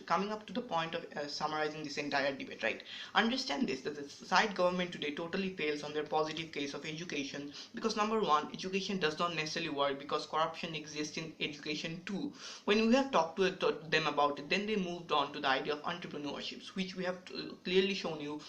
coming up to the point of summarizing this entire debate, right? Understand this, that the side government today totally fails on their positive case of education, because number one, education does not necessarily work because corruption exists in education too. When we have talked to them about it, then they moved on to the idea of entrepreneurship, which we have clearly shown you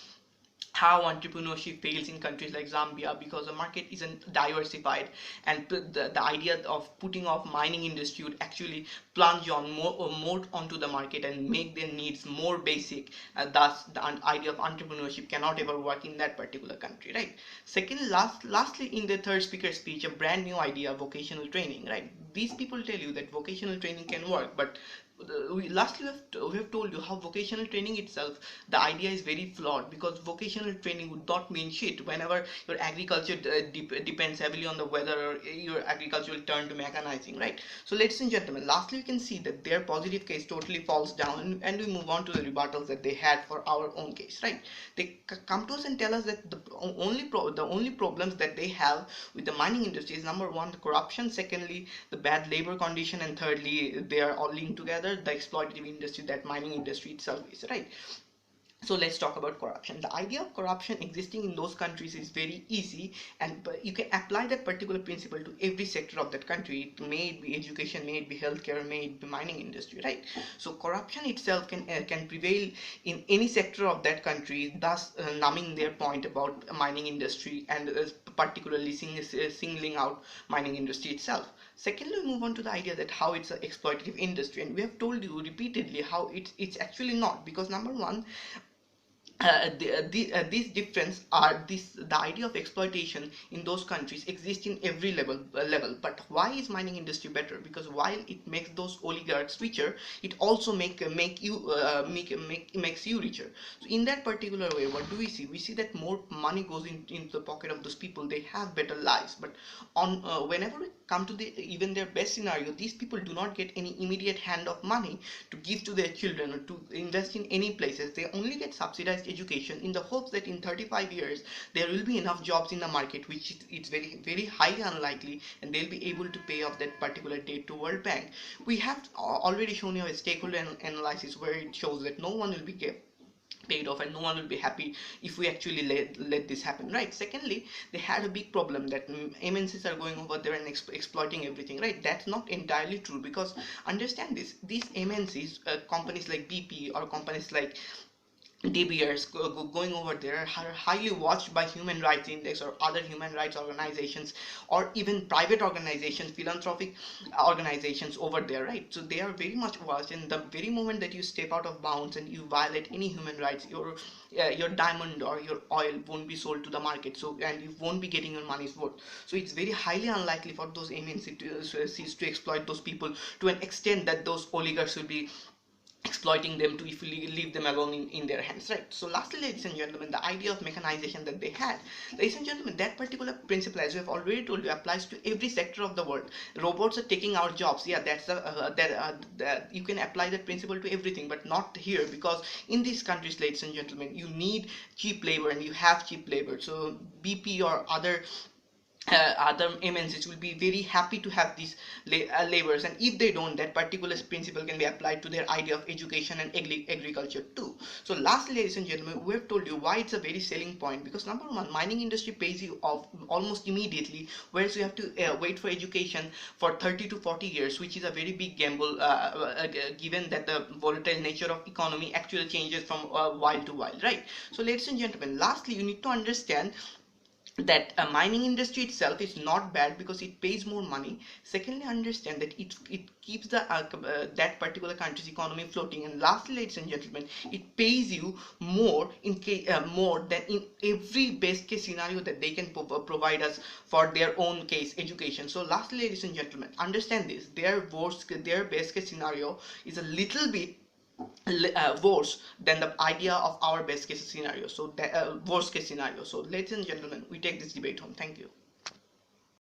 how entrepreneurship fails in countries like Zambia because the market isn't diversified, and the idea of putting off mining industry would actually plunge on more onto the market and make their needs more basic. Thus the idea of entrepreneurship cannot ever work in that particular country, right? Second, lastly, in the third speaker speech, a brand new idea, vocational training, right? These people tell you that vocational training can work, but lastly we have told you how vocational training itself, the idea is very flawed, because vocational training would not mean shit whenever your agriculture depends heavily on the weather, or your agriculture will turn to mechanizing, right? So ladies and gentlemen, lastly we can see that their positive case totally falls down, and we move on to the rebuttals that they had for our own case, right? They come to us and tell us that the only problems that they have with the mining industry is number one, the corruption, secondly the bad labor condition, and thirdly they are all linked together, the exploitative industry that mining industry itself is, right? So let's talk about corruption. The idea of corruption existing in those countries is very easy, and you can apply that particular principle to every sector of that country. It may be education, may it be healthcare, may it be mining industry, right? So corruption itself can prevail in any sector of that country, thus numbing their point about mining industry, and particularly singling out mining industry itself. Secondly, we move on to the idea that how it's an exploitative industry, and we have told you repeatedly how it's actually not, because number one, these difference are the idea of exploitation in those countries exist in every level. But why is mining industry better? Because while it makes those oligarchs richer, it also makes you richer. So in that particular way, what do we see? We see that more money goes into the pocket of those people. They have better lives. But on whenever we come to even their best scenario, these people do not get any immediate hand of money to give to their children or to invest in any places. They only get subsidized education in the hopes that in 35 years there will be enough jobs in the market, which it's very highly unlikely, and they'll be able to pay off that particular debt to World Bank. We have already shown you a stakeholder analysis where it shows that no one will be paid off, and no one will be happy if we actually let this happen, right? Secondly, they had a big problem that MNCs are going over there and exploiting everything, right? That's not entirely true, because understand this, these MNCs, companies like BP or companies like De Beers going over there are highly watched by Human Rights Index or other human rights organizations, or even private organizations, philanthropic organizations over there, right? So they are very much watched, and the very moment that you step out of bounds and you violate any human rights, your diamond or your oil won't be sold to the market, so, and you won't be getting your money's worth. So it's very highly unlikely for those MNCs to exploit those people to an extent that those oligarchs will be exploiting them to if we leave them alone in their hands, right? So lastly, ladies and gentlemen, the idea of mechanization that they had, ladies and gentlemen, that particular principle, as we have already told you, applies to every sector of the world. Robots are taking our jobs, yeah, that's you can apply that principle to everything, but not here, because in these countries, ladies and gentlemen, you need cheap labor, and you have cheap labor. So BP or other MNCs will be very happy to have these laborers, and if they don't, that particular principle can be applied to their idea of education and agriculture too. So lastly, ladies and gentlemen, we have told you why it's a very selling point, because number one, mining industry pays you off almost immediately, whereas you have to wait for education for 30 to 40 years, which is a very big gamble, given that the volatile nature of economy actually changes from while to while, right? So ladies and gentlemen, lastly, you need to understand that a mining industry itself is not bad because it pays more money. Secondly, understand that it keeps the that particular country's economy floating. And lastly, ladies and gentlemen, it pays you more more than in every best case scenario that they can provide us for their own case education. So lastly, ladies and gentlemen, understand this, their best case scenario is a little bit worse than the idea of our best case scenario, so worst case scenario. So ladies and gentlemen, we take this debate home. Thank you.